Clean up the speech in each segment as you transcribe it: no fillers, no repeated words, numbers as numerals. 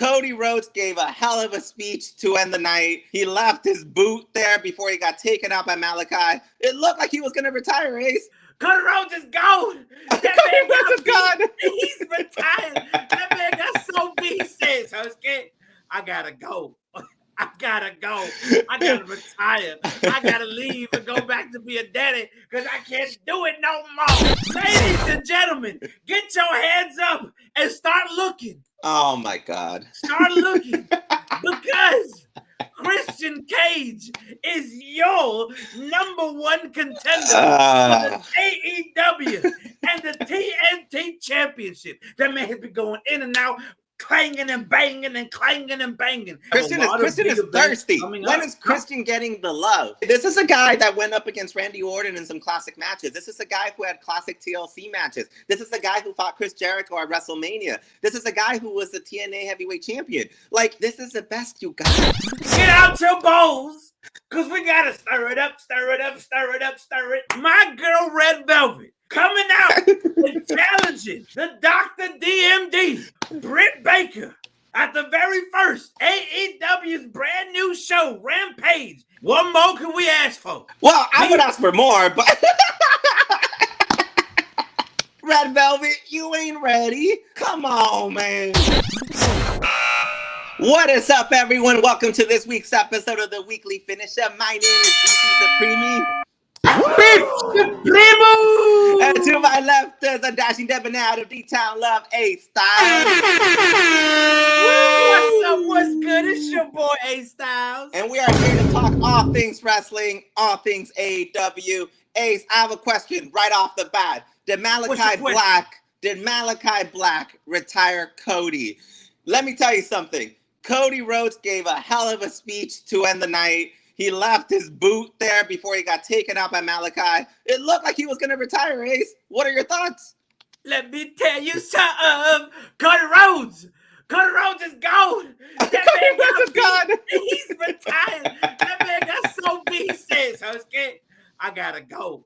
Cody Rhodes gave a hell of a speech to end the night. He left his boot there before he got taken out by Malakai. It looked like he was going to retire, Ace. Cody Rhodes is gone. That man got gone. He's retired. That man got so beat. He says, Husky, I gotta go. I gotta go. I gotta retire. I gotta leave and go back to be a daddy because I can't do it no more. Ladies and gentlemen, get your hands up and start looking. Oh my God. Start looking because Christian Cage is your #1 contender for the AEW and the TNT Championship. That man has been going in and out, clanging and banging and clanging and banging. Christian is thirsty. When is Christian getting the love? This is a guy that went up against Randy Orton in some classic matches. This is a guy who had classic TLC matches. This is a guy who fought Chris Jericho at WrestleMania. This is a guy who was the TNA heavyweight champion. Like, this is the best you got. Get out your bowls, because we got to stir it up, stir it up, stir it up, stir it. My girl Red Velvet coming out and challenging the Dr. DMD, Britt Baker, at the very first AEW's brand new show, Rampage. What more can we ask for? Well, I would ask for more, but Red Velvet, you ain't ready. Come on, man. What is up, everyone? Welcome to this week's episode of the Weekly Finisher. My name is Beefy Supreme. And to my left is a dashing debonair of D-Town Love, A-Styles. What's up? What's good? It's your boy A-Styles. And we are here to talk all things wrestling, all things AEW. Ace, I have a question right off the bat. Did Malakai Black retire Cody? Let me tell you something. Cody Rhodes gave a hell of a speech to end the night. He left his boot there before he got taken out by Malakai. It looked like he was going to retire, Ace. What are your thoughts? Let me tell you something. Cody Rhodes. Cody Rhodes is gone. That man got gone. He's retired. That man got so beat. He says, Husky, I got to go.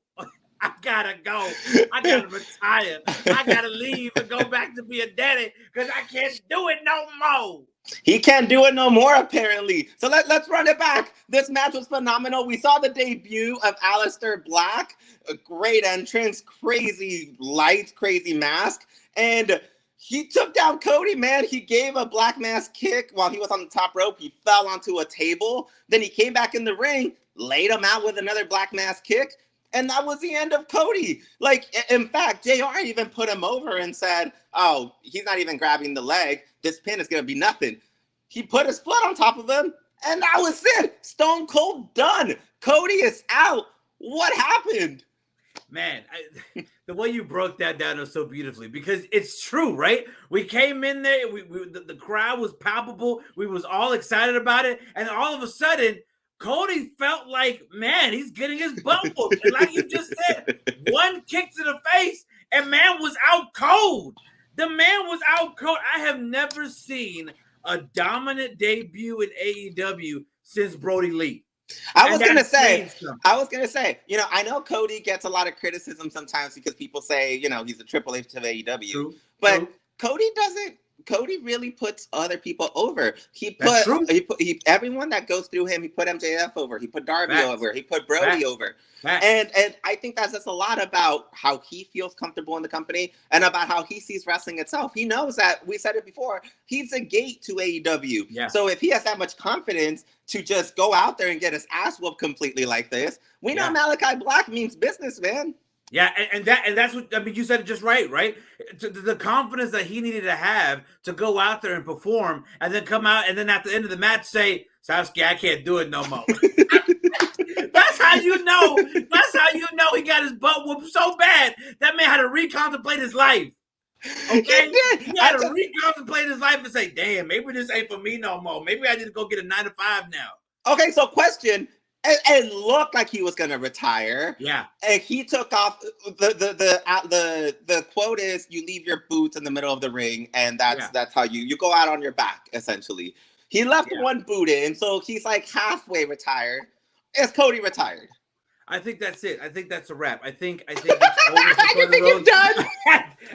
I gotta go. I gotta retire. I gotta leave and go back to be a daddy because I can't do it no more. He can't do it no more, apparently. So let's run it back. This match was phenomenal. We saw the debut of Aleister Black. A great entrance, crazy lights, crazy mask. And he took down Cody, man. He gave a black mask kick while he was on the top rope. He fell onto a table. Then he came back in the ring, laid him out with another black mask kick. And that was the end of Cody. Like, in fact, JR even put him over and said, oh, he's not even grabbing the leg. This pin is going to be nothing. He put his foot on top of him, and that was it. Stone Cold done. Cody is out. What happened? Man, the way you broke that down was so beautifully because it's true, right? We came in there, the crowd was palpable. We was all excited about it. And all of a sudden, Cody felt like, man, he's getting his butt whooped. And like you just said, one kick to the face, and man was out cold. The man was out cold. I have never seen a dominant debut in AEW since Brody Lee. I was gonna say, you know, I know Cody gets a lot of criticism sometimes because people say, you know, he's a Triple H of AEW. True. But Cody doesn't. Cody really puts other people over. He put everyone that goes through him. He put MJF over. He put Darby over. He put Brody over. And I think that says a lot about how he feels comfortable in the company and about how he sees wrestling itself. He knows that, we said it before, he's a gate to AEW. Yeah. So if he has that much confidence to just go out there and get his ass whooped completely like this, we know Malakai Black means business, man. Yeah, and that's what, I mean, you said it just right? The confidence that he needed to have to go out there and perform and then come out and then at the end of the match say, Sasuke, I can't do it no more. That's how you know. That's how you know he got his butt whooped so bad that man had to recontemplate his life. Okay? He had to recontemplate his life and say, damn, maybe this ain't for me no more. Maybe I need to go get a 9-to-5 now. Okay, so question. It looked like he was going to retire. Yeah. And he took off the quote is you leave your boots in the middle of the ring, and that's how you go out on your back, essentially. He left one boot in, so he's like halfway retired. Is Cody retired? I think that's it. I think that's a wrap. I think it's over for You Cody think Rhodes. he's done?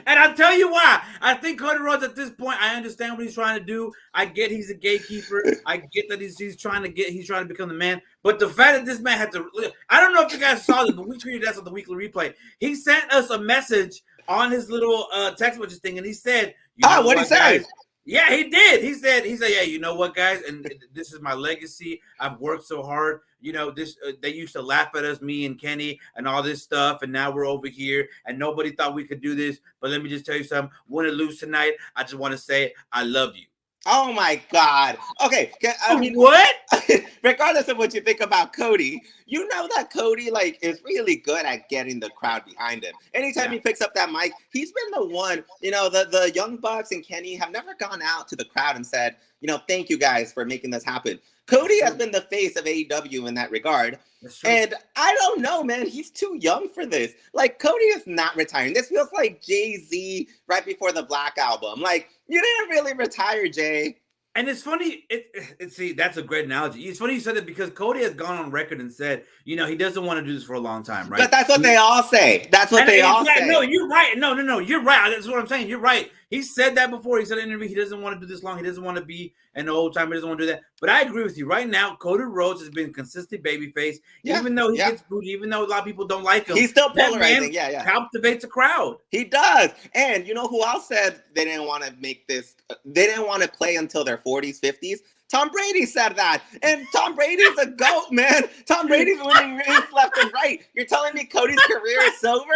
And I'll tell you why. I think Cody Rhodes at this point, I understand what he's trying to do. I get he's a gatekeeper. I get that he's trying to become the man. But the fact that this man had to, I don't know if you guys saw this, but we tweeted that on the weekly replay. He sent us a message on his little text message thing, and he said, what'd he say? Guys? Yeah, he did. He said, yeah, you know what, guys? And this is my legacy. I've worked so hard. You know, this they used to laugh at us, me and Kenny, and all this stuff, and now we're over here, and nobody thought we could do this. But let me just tell you something. Win or lose tonight, I just want to say I love you. Oh my God. Okay. I mean, what? Regardless of what you think about Cody, you know that Cody is really good at getting the crowd behind him. Anytime he picks up that mic, he's been the one. You know, the Young Bucks and Kenny have never gone out to the crowd and said, thank you guys for making this happen. Cody has been the face of AEW in that regard. And I don't know, man. He's too young for this. Cody is not retiring. This feels like Jay-Z right before the Black Album. You didn't really retire, Jay. And it's funny. See, that's a great analogy. It's funny you said that because Cody has gone on record and said, he doesn't want to do this for a long time, right? But that's what they all say. That's what they all say. No, you're right. No, you're right. That's what I'm saying. You're right. He said that before. He said in an interview he doesn't want to do this long. He doesn't want to be an old timer. He doesn't want to do that. But I agree with you. Right now, Cody Rhodes has been consistent babyface. Even though he gets booed, even though a lot of people don't like him. He's still polarizing. Captivates a crowd. He does. And you know who else said they didn't want to make this? They didn't want to play until their 40s, 50s. Tom Brady said that. And Tom Brady's a GOAT, man. Tom Brady's winning rings left and right. You're telling me Cody's career is over?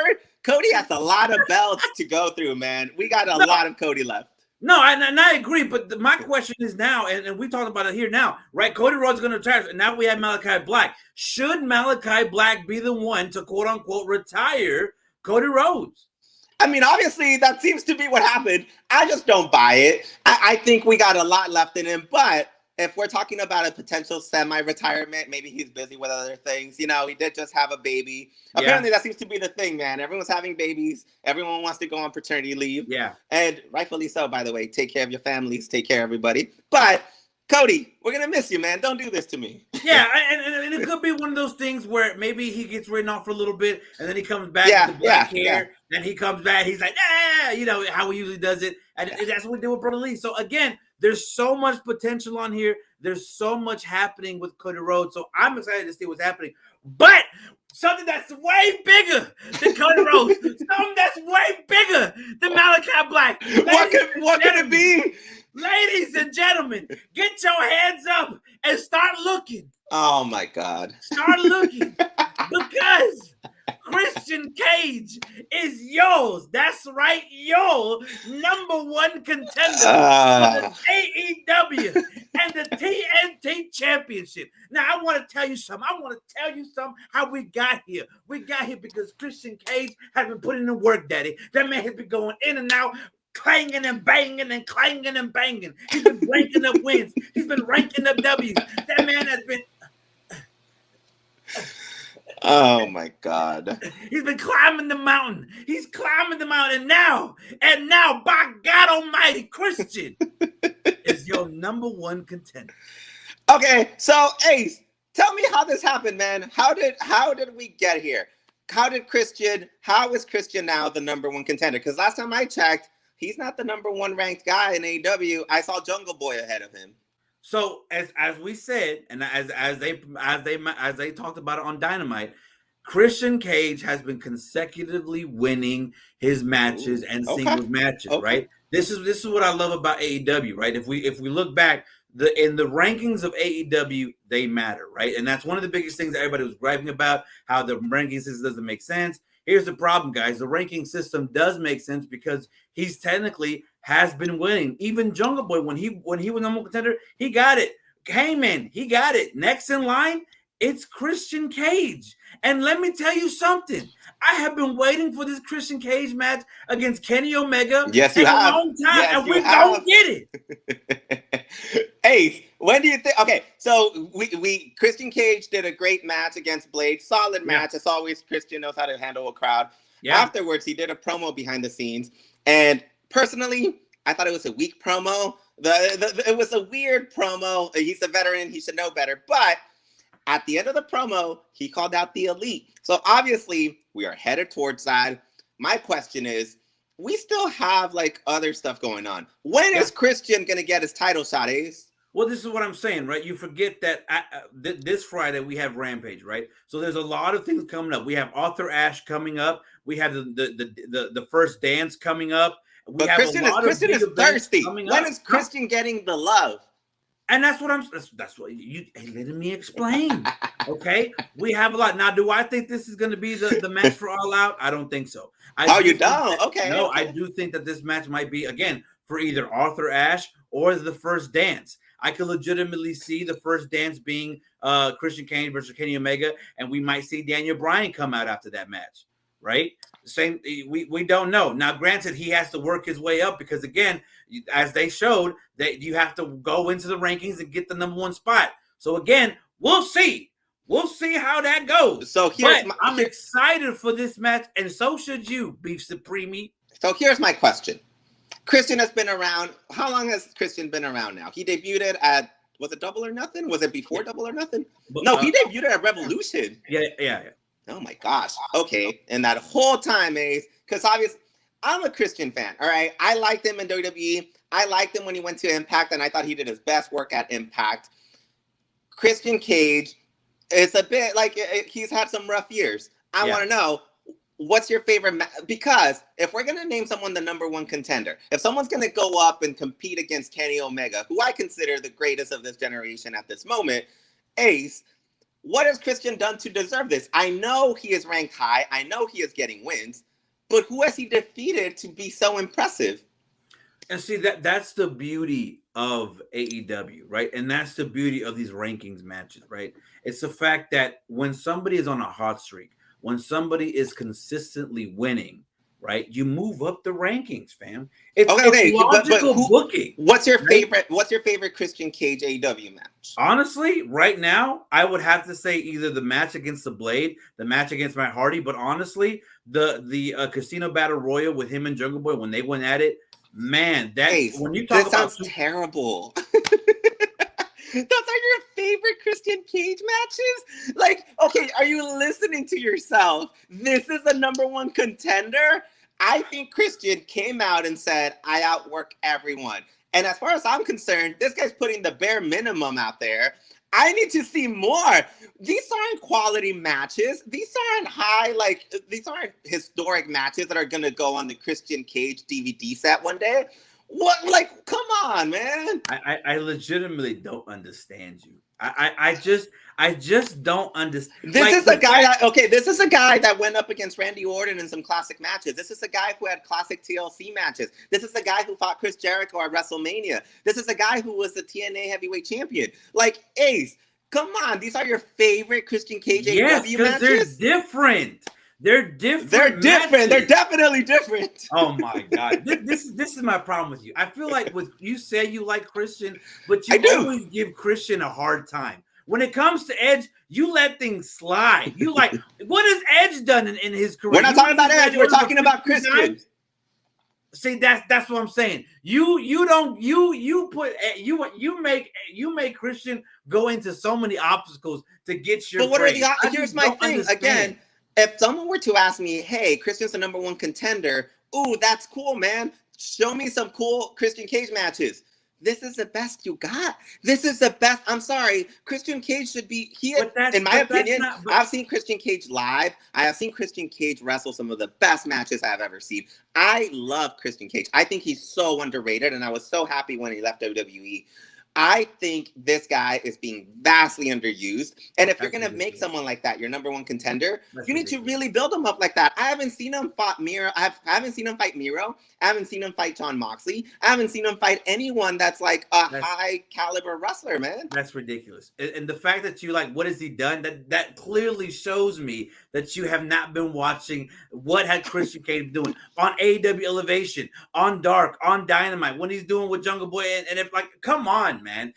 Cody has a lot of belts to go through, man. We got a lot of Cody left. No, and I agree, but my question is now, and we talked about it here now, right? Cody Rhodes is going to retire, and now we have Malakai Black. Should Malakai Black be the one to quote-unquote retire Cody Rhodes? I mean, obviously, that seems to be what happened. I just don't buy it. I think we got a lot left in him, but if we're talking about a potential semi-retirement, maybe he's busy with other things. He did just have a baby. Yeah. Apparently, that seems to be the thing, man. Everyone's having babies. Everyone wants to go on paternity leave. Yeah. And rightfully so, by the way. Take care of your families. Take care of everybody. But, Cody, we're going to miss you, man. Don't do this to me. Yeah, and it could be one of those things where maybe he gets written off for a little bit, and then he comes back with the black hair. Then he comes back. He's like, how he usually does it. And that's what we did with Brother Lee. So, again, there's so much potential on here. There's so much happening with Cody Rhodes. So I'm excited to see what's happening. But something that's way bigger than Cody Rhodes, something that's way bigger than Malakai Black. What could it be? Ladies and gentlemen, get your hands up and start looking. Oh, my God. Start looking. Because Christian Cage is yours. That's right, your number one contender for the AEW and the TNT Championship. Now, I want to tell you something. How we got here. We got here because Christian Cage has been putting in work, Daddy. That man has been going in and out, clanging and banging and clanging and banging. He's been ranking up wins. He's been ranking up W's. That man has been... Oh my God. He's been climbing the mountain. He's climbing the mountain. And now, by God Almighty, Christian is your number one contender. Okay, so Ace, tell me how this happened, man. How did we get here? How is Christian now the number one contender? Because last time I checked, he's not the number one ranked guy in AEW. I saw Jungle Boy ahead of him. So as we said, and as they talked about it on Dynamite, Christian Cage has been consecutively winning his matches and singles matches, right? This is what I love about AEW, right? If we look back, in the rankings of AEW, they matter, right? And that's one of the biggest things that everybody was griping about, how the ranking system doesn't make sense. Here's the problem, guys. The ranking system does make sense because he's technically has been winning. Even Jungle Boy, when he was number one contender, he got it. Hangman, he got it. Next in line, it's Christian Cage. And let me tell you something. I have been waiting for this Christian Cage match against Kenny Omega for a long time, and we don't get it. Ace, when do you think? Okay, so we Christian Cage did a great match against Blade. Solid match. As always, Christian knows how to handle a crowd. Yeah. Afterwards, he did a promo behind the scenes. And personally, I thought it was a weak promo. It was a weird promo. He's a veteran. He should know better. But At the end of the promo, he called out the Elite. So obviously, we are headed towards that. My question is, we still have like other stuff going on. When is Christian going to get his title shot, Ace? Well, this is what I'm saying, right? You forget that this Friday we have Rampage, right? So there's a lot of things coming up. We have Arthur Ashe coming up. We have the first dance coming up. But Christian is thirsty. When is Christian getting the love? And that's what that's what you letting me explain. Okay, we have a lot now. Do I think this is going to be the match for All Out? I don't think so. You don't? Okay. No, I do think that this match might be again for either Arthur Ashe or the first dance. I could legitimately see the first dance being Christian Kane versus Kenny Omega, and we might see Daniel Bryan come out after that match, right? Same, we don't know. Now, granted, he has to work his way up because, again, as they showed, that you have to go into the rankings and get the number one spot. So, again, we'll see. We'll see how that goes. So I'm excited for this match, and so should you, Beef Supreme. So here's my question. Christian has been around. How long has Christian been around now? He debuted at, was it Double or Nothing? Was it before Double or Nothing? No, he debuted at Revolution. Yeah. Oh my gosh. Okay. And that whole time, Ace, because obviously I'm a Christian fan. All right. I liked him in WWE. I liked him when he went to Impact, and I thought he did his best work at Impact. Christian Cage is a bit like he's had some rough years. I want to know, what's your favorite because if we're going to name someone the number one contender, if someone's going to go up and compete against Kenny Omega, who I consider the greatest of this generation at this moment, Ace, what has Christian done to deserve this? I know he is ranked high. I know he is getting wins, but who has he defeated to be so impressive? And see, that's the beauty of AEW, right? And that's the beauty of these rankings matches, right? It's the fact that when somebody is on a hot streak, when somebody is consistently winning, right, you move up the rankings, fam. It's logical booking. What's your favorite? What's your favorite Christian Cage AEW match? Honestly, right now, I would have to say either the match against the Blade, the match against Matt Hardy, but honestly, the Casino Battle Royal with him and Jungle Boy when they went at it, man, when you talk about sounds terrible. Those are your favorite Christian Cage matches? Like, okay, are you listening to yourself? This is a number one contender? I think Christian came out and said, I outwork everyone. And as far as I'm concerned, this guy's putting the bare minimum out there. I need to see more. These aren't quality matches. These aren't historic matches that are going to go on the Christian Cage DVD set one day. What? Like, come on, man. I legitimately don't understand you. I just don't understand. This is a guy that went up against Randy Orton in some classic matches. This is a guy who had classic TLC matches. This is a guy who fought Chris Jericho at WrestleMania. This is a guy who was the TNA heavyweight champion. Like, Ace, come on. These are your favorite Christian Cage AEW matches? They're different. They're different. They're different. Matches. They're definitely different. Oh my God. This is my problem with you. I feel like with you say you like Christian, but you always give Christian a hard time. When it comes to Edge, you let things slide. You like, what has Edge done in his career? We're not talking about Edge. We're talking about Christian. See, that's what I'm saying. You make Christian go into so many obstacles to get your. But what praise. Here's my thing understand. Again. If someone were to ask me, hey, Christian's the number one contender, ooh, that's cool, man. Show me some cool Christian Cage matches. This is the best you got. This is the best. I'm sorry. Christian Cage should be here. In my opinion, I've seen Christian Cage live. I have seen Christian Cage wrestle some of the best matches I've ever seen. I love Christian Cage. I think he's so underrated, and I was so happy when he left WWE. I think this guy is being vastly underused. And if you're going to make someone like that your number one contender, you need to really build him up like that. I haven't seen him fight Miro. I haven't seen him fight Miro. I haven't seen him fight Jon Moxley. I haven't seen him fight anyone that's like a high caliber wrestler, man. That's ridiculous. And the fact that you like, what has he done? That clearly shows me that you have not been watching what had Christian Cage doing on AEW Elevation, on Dark, on Dynamite, when he's doing with Jungle Boy. And if like, come on, man.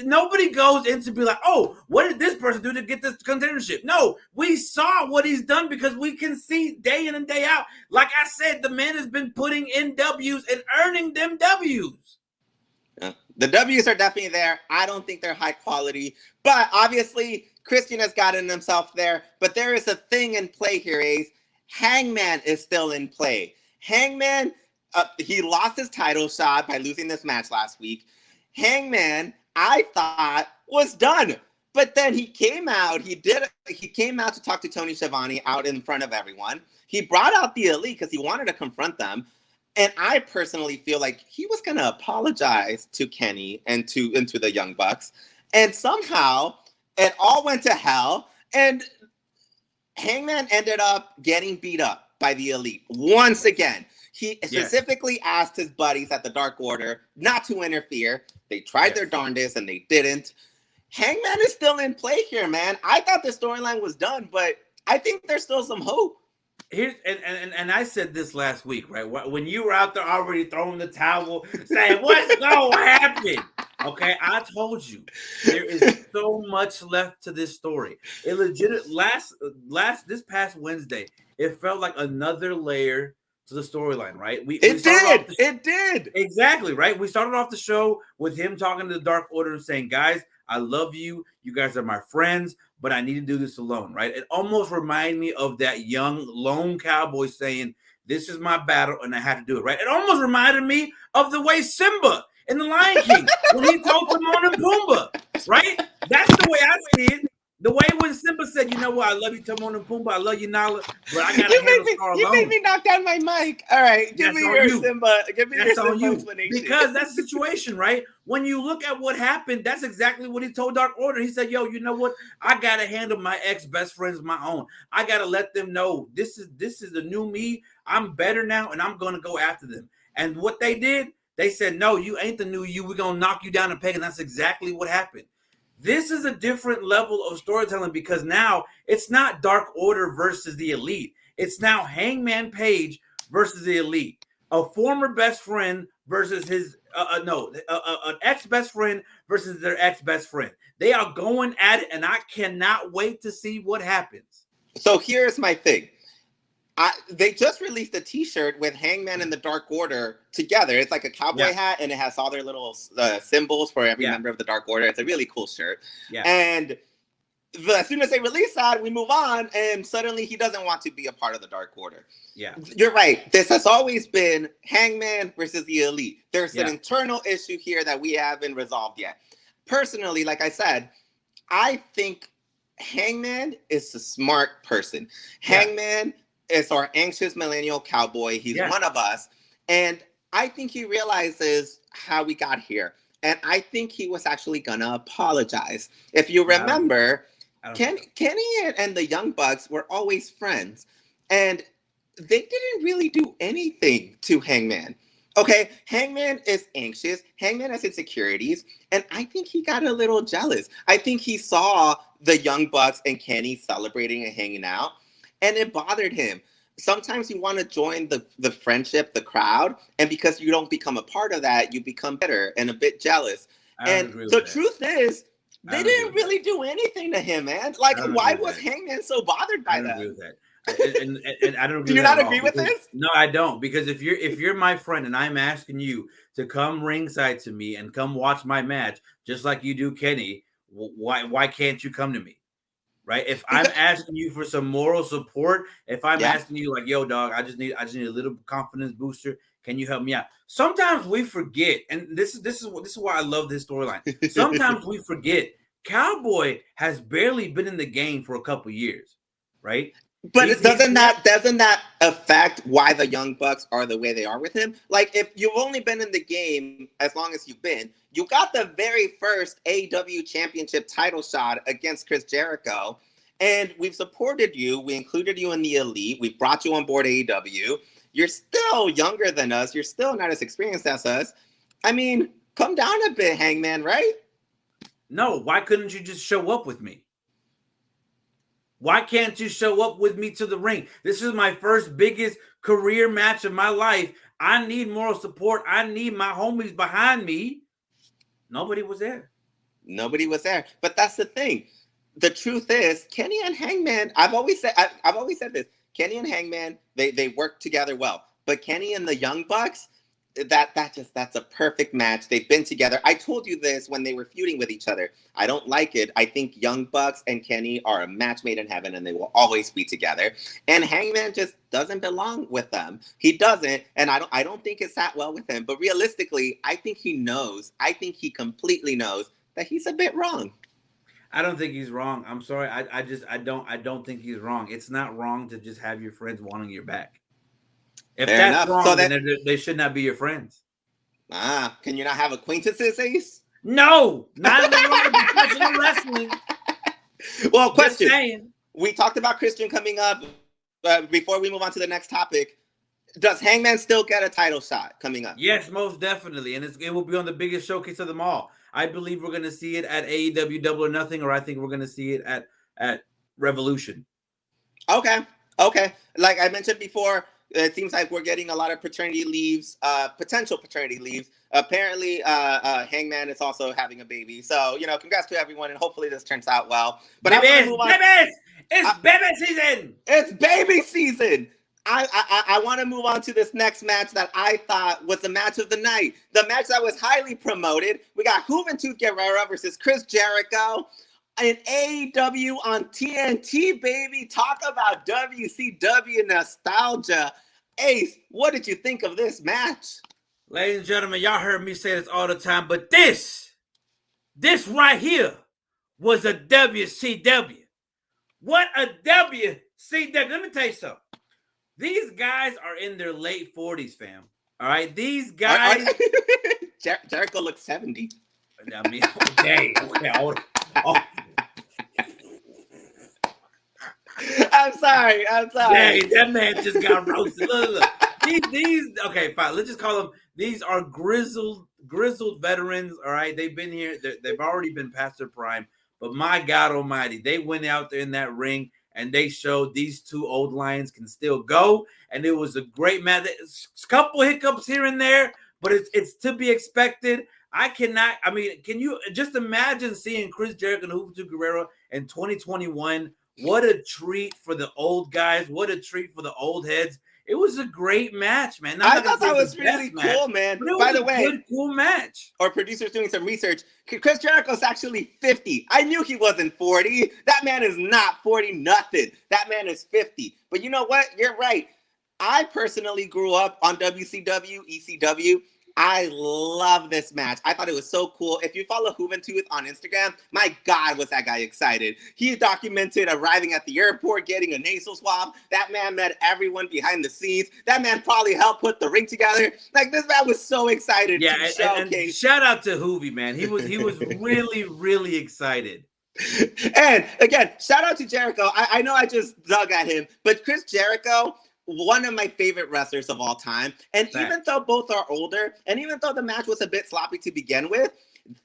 Nobody goes in to be like, oh, what did this person do to get this contendership? No, we saw what he's done because we can see day in and day out. Like I said, the man has been putting in W's and earning them W's. The W's are definitely there. I don't think they're high quality, but obviously Christian has gotten himself there, but there is a thing in play here, Ace. Hangman is still in play. Hangman, he lost his title shot by losing this match last week. Hangman, I thought, was done. But then he came out, he came out to talk to Tony Schiavone out in front of everyone. He brought out the Elite because he wanted to confront them. And I personally feel like he was going to apologize to Kenny and to the Young Bucks. And somehow it all went to hell. And Hangman ended up getting beat up by the Elite once again. He specifically asked his buddies at the Dark Order not to interfere. They tried their darndest and they didn't. Hangman is still in play here, man. I thought the storyline was done, but I think there's still some hope. Here's and I said this last week, right? When you were out there already throwing the towel, saying what's going to happen? Okay, I told you there is so much left to this story. It legit this past Wednesday, it felt like another layer to the storyline, right? It did exactly right. We started off the show with him talking to the Dark Order and saying, "Guys, I love you. You guys are my friends, but I need to do this alone," right? It almost reminded me of that young lone cowboy saying, "This is my battle and I have to do it," right? It almost reminded me of the way Simba in The Lion King when he told Timon and Pumbaa, right? That's the way I see it. The way when Simba said, "You know what? I love you, Timon and Pumbaa. I love you, Nala, but I got to handle Scar alone." You made me knock down my mic. All right, give me your Simba. Give me your Simba explanation. Because that's the situation, right? When you look at what happened, that's exactly what he told Dark Order. He said, "Yo, you know what? I got to handle my ex-best friends my own. I got to let them know this is the new me. I'm better now, and I'm going to go after them." And what they did, they said, "No, you ain't the new you. We're going to knock you down a peg," and that's exactly what happened. This is a different level of storytelling because now it's not Dark Order versus the Elite. It's now Hangman Page versus the Elite. A former best friend versus his an ex-best friend versus their ex-best friend. They are going at it, and I cannot wait to see what happens. So here's my thing. They just released a T-shirt with Hangman and the Dark Order together. It's like a cowboy hat, and it has all their little symbols for every member of the Dark Order. It's a really cool shirt. Yeah. And as soon as they release that, we move on, and suddenly he doesn't want to be a part of the Dark Order. Yeah, you're right. This has always been Hangman versus the Elite. There's an internal issue here that we haven't resolved yet. Personally, like I said, I think Hangman is a smart person. Hangman is our anxious millennial cowboy. He's one of us. And I think he realizes how we got here. And I think he was actually going to apologize. If you remember, Kenny and the Young Bucks were always friends. And they didn't really do anything to Hangman. Okay, Hangman is anxious. Hangman has insecurities. And I think he got a little jealous. I think he saw the Young Bucks and Kenny celebrating and hanging out. And it bothered him. Sometimes you want to join the friendship, the crowd, and because you don't become a part of that, you become bitter and a bit jealous. And the truth is, they didn't really do anything to him, man. Like, why was Hangman so bothered by that? I don't agree with that. And I don't agree. Do you not agree with this? No, I don't. Because if you're my friend and I'm asking you to come ringside to me and come watch my match, just like you do, Kenny, why can't you come to me? Right? If I'm asking you for some moral support, if I'm asking you like, "Yo, dog, I just need a little confidence booster. Can you help me out?" Sometimes we forget, and this is why I love this storyline. Sometimes we forget Cowboy has barely been in the game for a couple years, right? But doesn't that affect why the Young Bucks are the way they are with him? Like, if you've only been in the game as long as you've been, you got the very first AEW Championship title shot against Chris Jericho, and we've supported you. We included you in the Elite. We brought you on board AEW. You're still younger than us. You're still not as experienced as us. I mean, come down a bit, Hangman, right? No, why couldn't you just show up with me? Why can't you show up with me to the ring? This is my first biggest career match of my life. I need moral support. I need my homies behind me. Nobody was there. Nobody was there. But that's the thing. The truth is, Kenny and Hangman, I've always said this. Kenny and Hangman, they work together well. But Kenny and the Young Bucks, that's a perfect match. They've been together. I told you this when they were feuding with each other. I don't like it. I think Young Bucks and Kenny are a match made in heaven, and they will always be together. And Hangman just doesn't belong with them. He doesn't, and I don't think it sat well with him. But realistically, I think he knows. I think he completely knows that he's a bit wrong. I don't think he's wrong. I'm sorry. I don't think he's wrong. It's not wrong to just have your friends wanting your back. If Fair that's enough. wrong, So then they should not be your friends. Can you not have acquaintances, Ace? No, not in the world of professional wrestling. Well, question. We talked about Christian coming up. Before we move on to the next topic, does Hangman still get a title shot coming up? Yes, most definitely. And it will be on the biggest showcase of them all. I believe we're going to see it at AEW Double or Nothing, or I think we're going to see it at Revolution. Okay. Like I mentioned before, it seems like we're getting a lot of paternity leaves, potential paternity leaves. Apparently, Hangman is also having a baby. So, congrats to everyone, and hopefully this turns out well. But babies! It's baby season! It's baby season! I want to move on to this next match that I thought was the match of the night. The match that was highly promoted. We got Juventud Guerrera versus Chris Jericho. In AEW on TNT, baby. Talk about WCW nostalgia. Ace, what did you think of this match? Ladies and gentlemen, y'all heard me say this all the time, but this right here was a WCW. What a WCW. Let me tell you something. These guys are in their late 40s, fam. All right? These guys... Jericho looks 70. I mean, okay. Oh. I'm sorry. Hey, that man just got roasted. Look. These okay, fine. Let's just call them. These are grizzled veterans. All right, they've been here. They've already been past their prime. But my God Almighty, they went out there in that ring and they showed these two old lions can still go. And it was a great match. A couple hiccups here and there, but it's to be expected. Can you just imagine seeing Chris Jericho and Juventud Guerrera in 2021? What a treat for the old guys. What a treat for the old heads. It was a great match, man. I thought that was really cool, man. By the way, good, cool match. Our producer's doing some research. Chris Jericho's actually 50. I knew he wasn't 40. That man is not 40 nothing. That man is 50. But you know what? You're right. I personally grew up on WCW, ECW. I love this match. I thought it was so cool. If you follow Juventud on Instagram, my God, was that guy excited. He documented arriving at the airport, getting a nasal swab. That man met everyone behind the scenes. That man probably helped put the ring together. Like, this man was so excited to showcase. And shout out to Hoovy, man. He was really, really excited. And again, shout out to Jericho. I know I just dug at him, but Chris Jericho, one of my favorite wrestlers of all time. And even though both are older, and even though the match was a bit sloppy to begin with,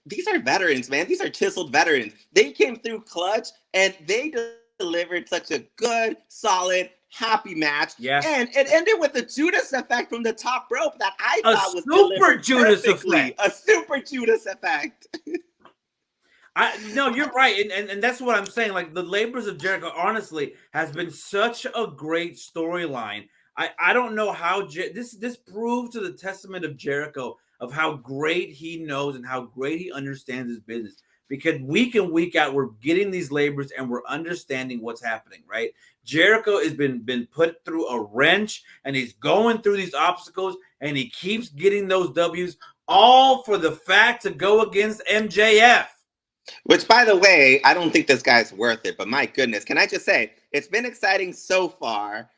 these are veterans, man. These are chiseled veterans. They came through clutch, and they delivered such a good, solid, happy match. Yeah. And it ended with a Judas effect from the top rope that I thought was super Judas effect. A super Judas effect. No, you're right, and that's what I'm saying. Like, the labors of Jericho, honestly, has been such a great storyline. I don't know how this proved to the testament of Jericho of how great he knows and how great he understands his business. Because week in, week out, we're getting these labors and we're understanding what's happening, right? Jericho has been put through a wrench, and he's going through these obstacles, and he keeps getting those W's, all for the fact to go against MJF. Which, by the way, I don't think this guy's worth it, but my goodness, can I just say, it's been exciting so far,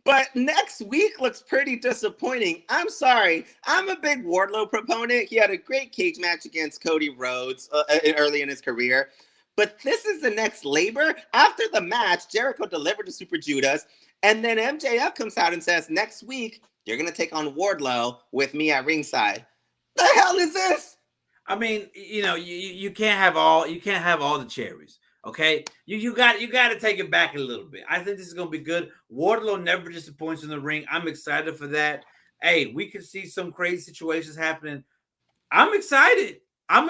but next week looks pretty disappointing. I'm sorry. I'm a big Wardlow proponent. He had a great cage match against Cody Rhodes early in his career, but this is the next labor. After the match, Jericho delivered to Super Judas, and then MJF comes out and says, next week, you're going to take on Wardlow with me at ringside. The hell is this? I mean, you can't have all the cherries. Okay, you got to take it back a little bit. I think this is gonna be good. Wardlow never disappoints in the ring. I'm excited for that. Hey, we could see some crazy situations happening. I'm excited. I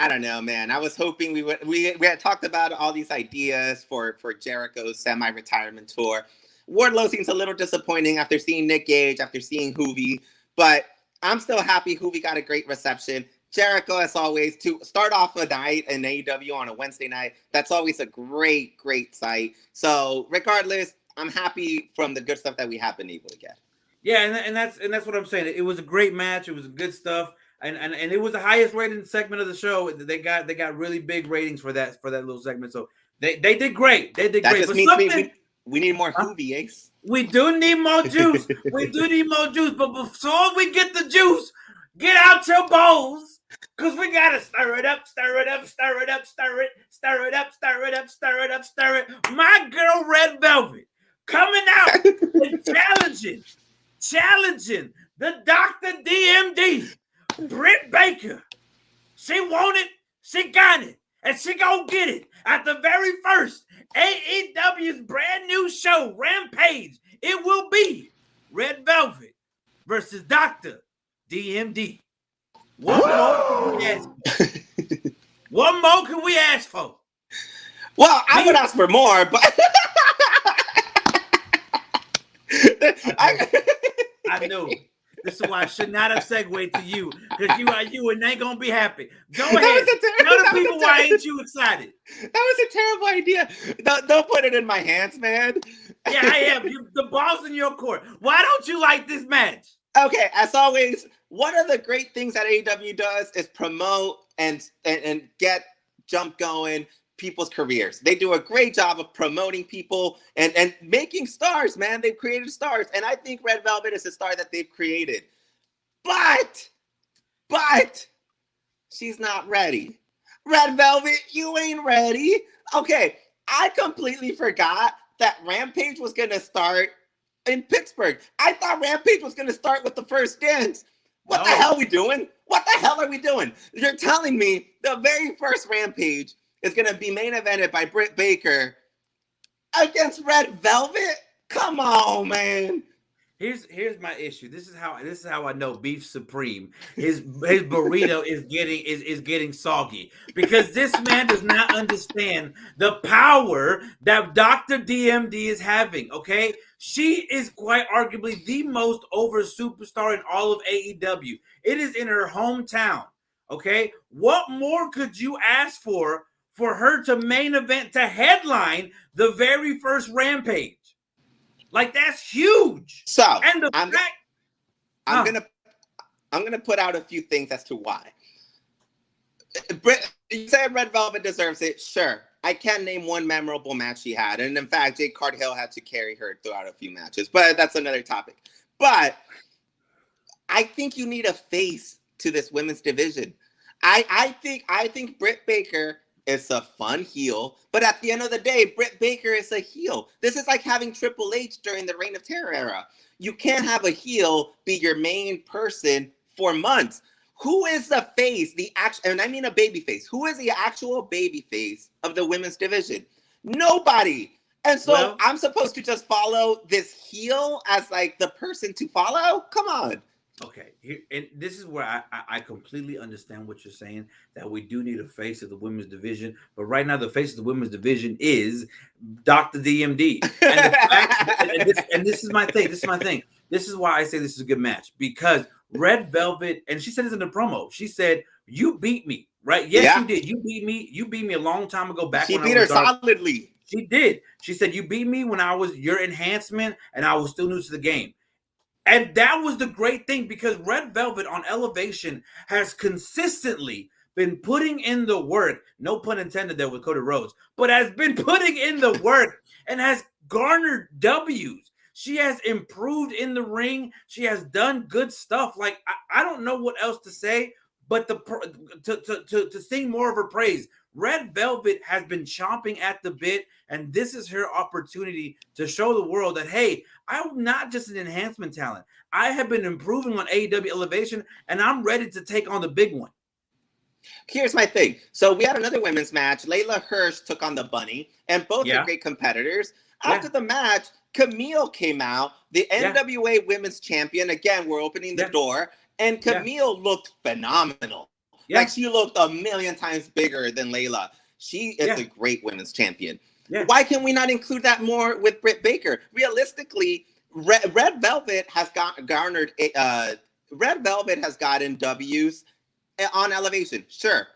don't know, man. I was hoping we had talked about all these ideas for Jericho's semi-retirement tour. Wardlow seems a little disappointing after seeing Nick Gage, after seeing Hoovy. but I'm still happy Hoovy got a great reception. Jericho, as always, to start off a night in AEW on a Wednesday night, that's always a great, great sight. So regardless, I'm happy from the good stuff that we have been able to get. Yeah, and that's what I'm saying. It was a great match. It was good stuff, and it was the highest rated segment of the show. They got really big ratings for that little segment. So they did great. They did that great. Just means we need more Hoovy, Ace. We do need more juice. We do need more juice. But before we get the juice, get out your bowls. Because we got to stir it up, stir it up, stir it up, stir it, stir it up, stir it up, stir it up, stir it. My girl, Red Velvet, coming out and challenging the Dr. DMD, Britt Baker. She want it, she got it, and she gonna get it at the very first AEW's brand new show, Rampage. It will be Red Velvet versus Dr. DMD. What more can we ask for? What more can we ask for? Well, I would ask for more, but I knew. This is why I should not have segued to you, because you and they ain't gonna be happy. Go ahead. Tell the people why ain't you excited. That was a terrible idea. Don't put it in my hands, man. Yeah, I am. The ball's in your court. Why don't you like this match? Okay, as always, one of the great things that AEW does is promote and get jump going people's careers. They do a great job of promoting people and making stars, man. They've created stars. And I think Red Velvet is a star that they've created. But she's not ready. Red Velvet, you ain't ready. Okay, I completely forgot that Rampage was going to start in Pittsburgh. I thought Rampage was going to start with the first dance. What the hell are we doing? What the hell are we doing? You're telling me the very first Rampage is going to be main evented by Britt Baker against Red Velvet? Come on, man. Here's my issue. This is how I know Beef Supreme. His burrito is getting soggy, because this man does not understand the power that Dr. DMD is having. Okay, she is quite arguably the most over superstar in all of AEW. It is in her hometown. Okay, what more could you ask for her to main event, to headline the very first Rampage? Like, that's huge. So and I'm gonna put out a few things as to why. You said Red Velvet deserves it. Sure, I can name one memorable match she had, and in fact, Jade Cargill had to carry her throughout a few matches. But that's another topic. But I think you need a face to this women's division. I think Britt Baker is a fun heel, but at the end of the day, Britt Baker is a heel. This is like having Triple H during the Reign of Terror era. You can't have a heel be your main person for months. Who is the face, and I mean a baby face? Who is the actual baby face of the women's division? Nobody. And so I'm supposed to just follow this heel as like the person to follow? Come on. Okay, and this is where I completely understand what you're saying, that we do need a face of the women's division. But right now, the face of the women's division is Dr. DMD. And this is my thing. This is why I say this is a good match, because Red Velvet, and she said this in the promo, she said, "You beat me, right? Yes, you did. You beat me. You beat me a long time ago back." She beat her solidly. She did. She said, "You beat me when I was your enhancement and I was still new to the game." And that was the great thing, because Red Velvet on Elevation has consistently been putting in the work, no pun intended there with Cody Rhodes, but has been putting in the work and has garnered W's. She has improved in the ring. She has done good stuff. Like, I don't know what else to say, but to sing more of her praise. Red Velvet has been chomping at the bit, and this is her opportunity to show the world that, hey, I'm not just an enhancement talent. I have been improving on AEW Elevation, and I'm ready to take on the big one. Here's my thing. So we had another women's match. Layla Hirsch took on the Bunny, and both are great competitors. After the match, Camille came out, the NWA Women's Champion. Again, we're opening the door, and Camille looked phenomenal. Like, she looked a million times bigger than Layla. She is a great women's champion. Why can we not include that more with Britt Baker? Realistically, Red Velvet has garnered Red Velvet has gotten W's on Elevation. Sure.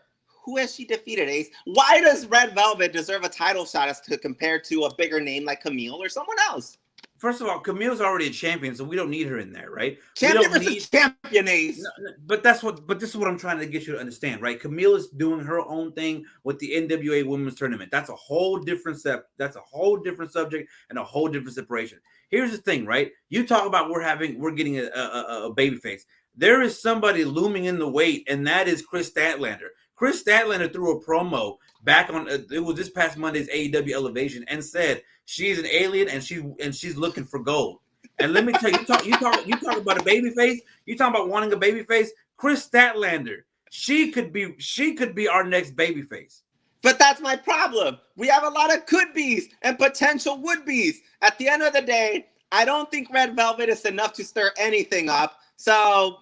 Who has she defeated, Ace? Why does Red Velvet deserve a title shot as to compare to a bigger name like Camille or someone else? First of all, Camille's already a champion, so we don't need her in there, right? Champion versus champion, Ace. No, but this is what I'm trying to get you to understand, right? Camille is doing her own thing with the NWA Women's Tournament. That's a whole different step. That's a whole different subject and a whole different separation. Here's the thing, right? You talk about we're getting a baby face. There is somebody looming in the wait, and that is Chris Statlander. Chris Statlander threw a promo back on it was this past Monday's AEW Elevation and said she's an alien and she's looking for gold. And let me tell you, you talk about a baby face. You talk about wanting a baby face. Chris Statlander, she could be our next baby face. But that's my problem. We have a lot of could-be's and potential would-be's. At the end of the day, I don't think Red Velvet is enough to stir anything up. So,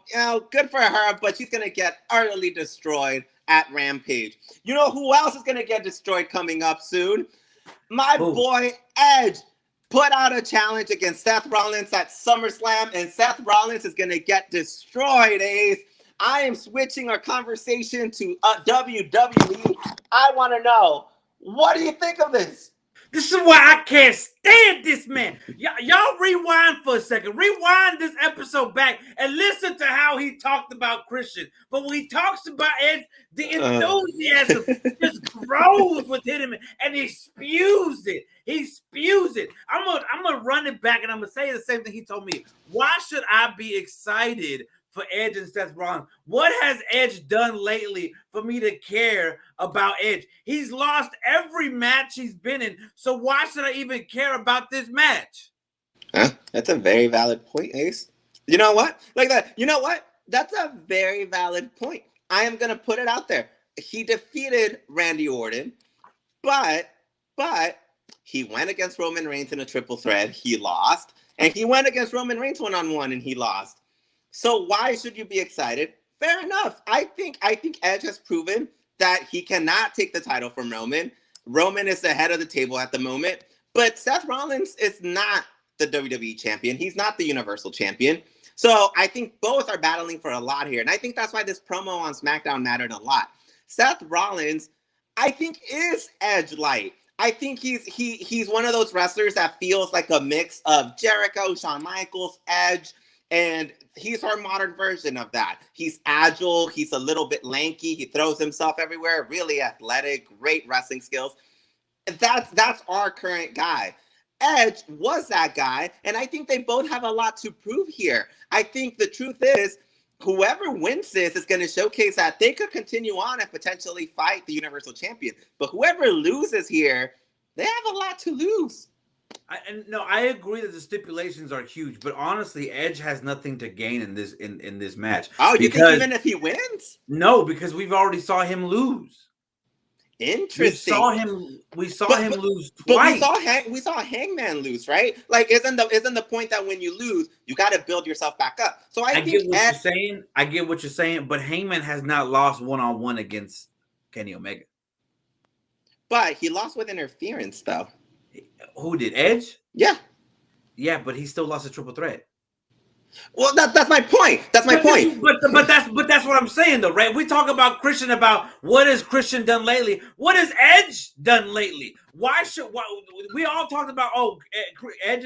good for her, but she's going to get utterly destroyed at Rampage. You know who else is going to get destroyed coming up soon? My boy Edge put out a challenge against Seth Rollins at SummerSlam, and Seth Rollins is going to get destroyed, Ace. I am switching our conversation to WWE. I want to know, what do you think of this? This is why I can't stand this man. Y'all rewind for a second. Rewind this episode back and listen to how he talked about Christian. But when he talks about Edge, the enthusiasm just grows within him and he spews it. He spews it. I'm gonna run it back and I'm gonna say the same thing he told me. Why should I be excited for Edge and Seth Rollins? What has Edge done lately for me to care about Edge? He's lost every match he's been in, so why should I even care about this match? That's a very valid point, Ace. You know what? Like that. You know what? That's a very valid point. I am going to put it out there. He defeated Randy Orton, but he went against Roman Reigns in a triple threat. He lost. And he went against Roman Reigns one-on-one and he lost. So why should you be excited? Fair enough. I think Edge has proven that he cannot take the title from Roman. Roman is the head of the table at the moment. But Seth Rollins is not the WWE champion. He's not the Universal champion. So I think both are battling for a lot here. And I think that's why this promo on SmackDown mattered a lot. Seth Rollins, I think, is Edge light. I think he's one of those wrestlers that feels like a mix of Jericho, Shawn Michaels, Edge, and he's our modern version of that. He's agile. He's a little bit lanky. He throws himself everywhere. Really athletic. Great wrestling skills. That's our current guy. Edge was that guy, and I think they both have a lot to prove here. I think the truth is, whoever wins this is going to showcase that they could continue on and potentially fight the Universal Champion. But whoever loses here, they have a lot to lose. I agree that the stipulations are huge, but honestly, Edge has nothing to gain in this match. Oh, you think even if he wins? No, because we've already saw him lose. Interesting. We saw him lose twice. But we saw Hangman lose, right? Like, isn't the point that when you lose, you got to build yourself back up? So I get what you're saying. I get what you're saying, but Hangman has not lost one-on-one against Kenny Omega. But he lost with interference, though. Who did? Edge? Yeah. Yeah, but he still lost a triple threat. Well, that's my point. That's my point. But that's what I'm saying, though, right? We talk about Christian, about what has Christian done lately. What has Edge done lately? Why we all talked about? Oh, Edge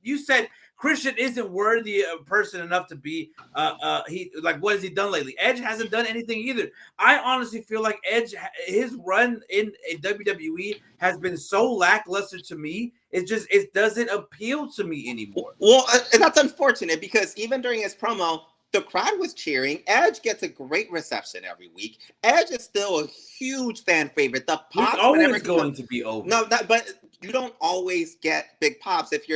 you said Christian isn't worthy of person enough to be. What has he done lately? Edge hasn't done anything either. I honestly feel like Edge, his run in WWE has been so lackluster to me. It doesn't appeal to me anymore. Well, and that's unfortunate because even during his promo, the crowd was cheering. Edge gets a great reception every week. Edge is still a huge fan favorite. The pops always going to be over. No, but you don't always get big pops if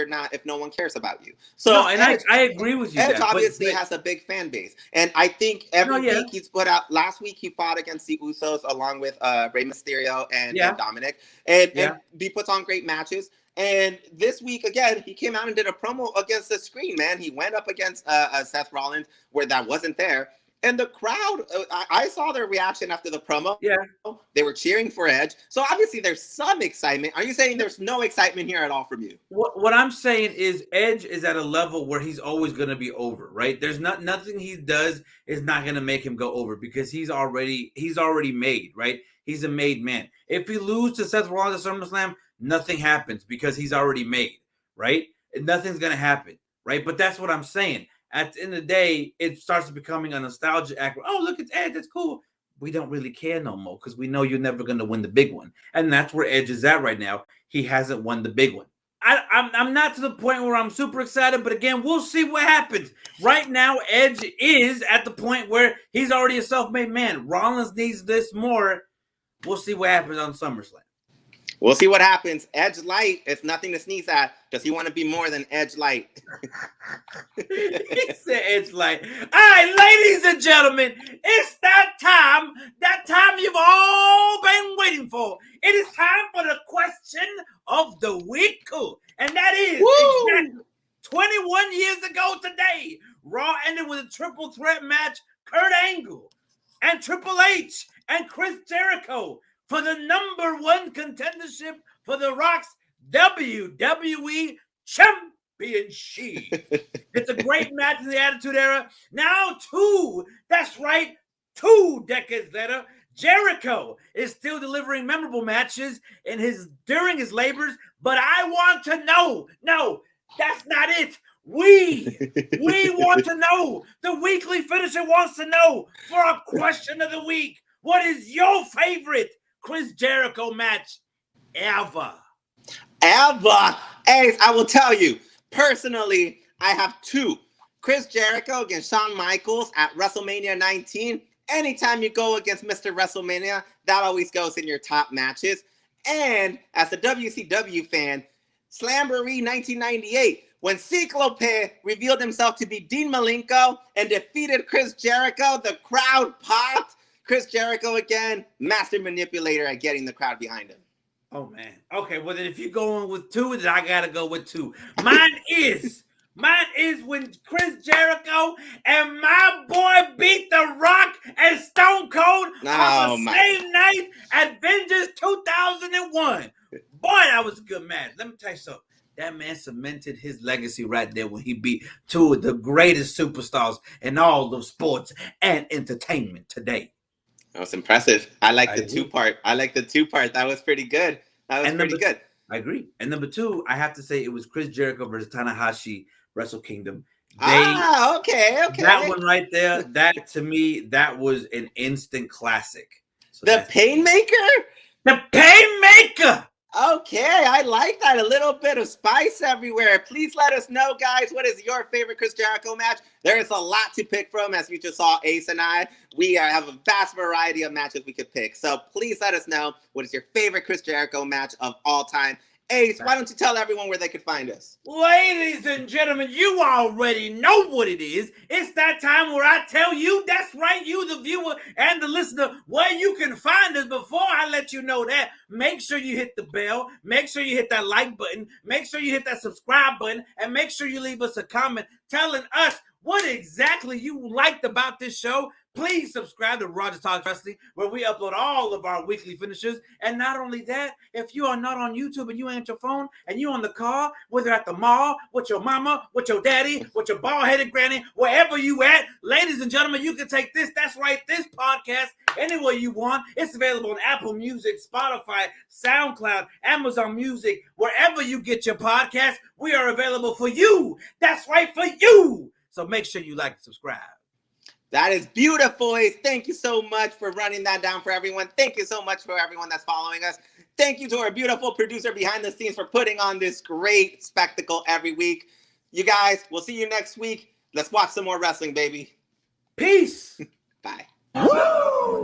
no one cares about you. So no, and Edge, I agree with you. Edge obviously has a big fan base, and I think every week he's put out. Last week he fought against the Usos along with Rey Mysterio and Dominic, and he puts on great matches. And this week, again, he came out and did a promo against the screen, man. He went up against Seth Rollins, where that wasn't there. And the crowd, I saw their reaction after the promo. Yeah. They were cheering for Edge. So obviously there's some excitement. Are you saying there's no excitement here at all from you? What I'm saying is Edge is at a level where he's always going to be over, right? There's nothing he does is not going to make him go over because he's already made, right? He's a made man. If he loses to Seth Rollins at SummerSlam, nothing happens because he's already made, right? Nothing's going to happen, right? But that's what I'm saying. At the end of the day, it starts becoming a nostalgia act. Oh, look, it's Edge. That's cool. We don't really care no more because we know you're never going to win the big one. And that's where Edge is at right now. He hasn't won the big one. I'm not to the point where I'm super excited, but again, we'll see what happens. Right now, Edge is at the point where he's already a self-made man. Rollins needs this more. We'll see what happens on SummerSlam. We'll see what happens. Edge Light is nothing to sneeze at. Does he want to be more than Edge Light? He said Edge Light. All right, ladies and gentlemen, it's that time you've all been waiting for. It is time for the question of the week. And that is exactly 21 years ago today, Raw ended with a triple threat match. Kurt Angle and Triple H and Chris Jericho for the #1 contendership for The Rock's WWE Championship. It's a great match in the Attitude Era. Now 2 decades later, Jericho is still delivering memorable matches during his labors, but I want to know, no, that's not it. We want to know. The weekly finisher wants to know for a question of the week. What is your favorite Chris Jericho match ever? Ace, I will tell you, personally, I have 2. Chris Jericho against Shawn Michaels at WrestleMania 19. Anytime you go against Mr. WrestleMania, that always goes in your top matches. And as a WCW fan, Slamboree 1998, when Ciclope revealed himself to be Dean Malenko and defeated Chris Jericho, the crowd popped. Chris Jericho again, master manipulator at getting the crowd behind him. Oh, man. Okay, well, then if you're going with 2, then I got to go with 2. Mine is when Chris Jericho and my boy beat The Rock and Stone Cold on the same night at Vengeance 2001. Boy, that was a good match. Let me tell you something. That man cemented his legacy right there when he beat 2 of the greatest superstars in all of sports and entertainment today. That was impressive. I like the 2-part. That was pretty good. Good. I agree. And number 2, I have to say it was Chris Jericho versus Tanahashi, Wrestle Kingdom. Okay. That one right there, that to me, that was an instant classic. So the Painmaker? The Painmaker! Okay, I like that. A little bit of spice everywhere. Please let us know, guys, what is your favorite Chris Jericho match? There is a lot to pick from, as you just saw Ace and I. We have a vast variety of matches we could pick. So please let us know what is your favorite Chris Jericho match of all time. Ace, why don't you tell everyone where they could find us? Ladies and gentlemen, you already know what it is. It's that time where I tell you, that's right, you, the viewer and the listener, where you can find us. Before I let you know that, make sure you hit the bell, make sure you hit that like button, make sure you hit that subscribe button, and make sure you leave us a comment telling us what exactly you liked about this show. Please subscribe to Roger Talks Wrestling, where we upload all of our weekly finishers. And not only that, if you are not on YouTube and you ain't your phone and you on the car, whether at the mall, with your mama, with your daddy, with your bald-headed granny, wherever you at, ladies and gentlemen, you can take this, that's right, this podcast anywhere you want. It's available on Apple Music, Spotify, SoundCloud, Amazon Music, wherever you get your podcast, we are available for you. That's right, for you. So make sure you like and subscribe. That is beautiful, Ace. Thank you so much for running that down for everyone. Thank you so much for everyone that's following us. Thank you to our beautiful producer behind the scenes for putting on this great spectacle every week. You guys, we'll see you next week. Let's watch some more wrestling, baby. Peace. Bye. Woo!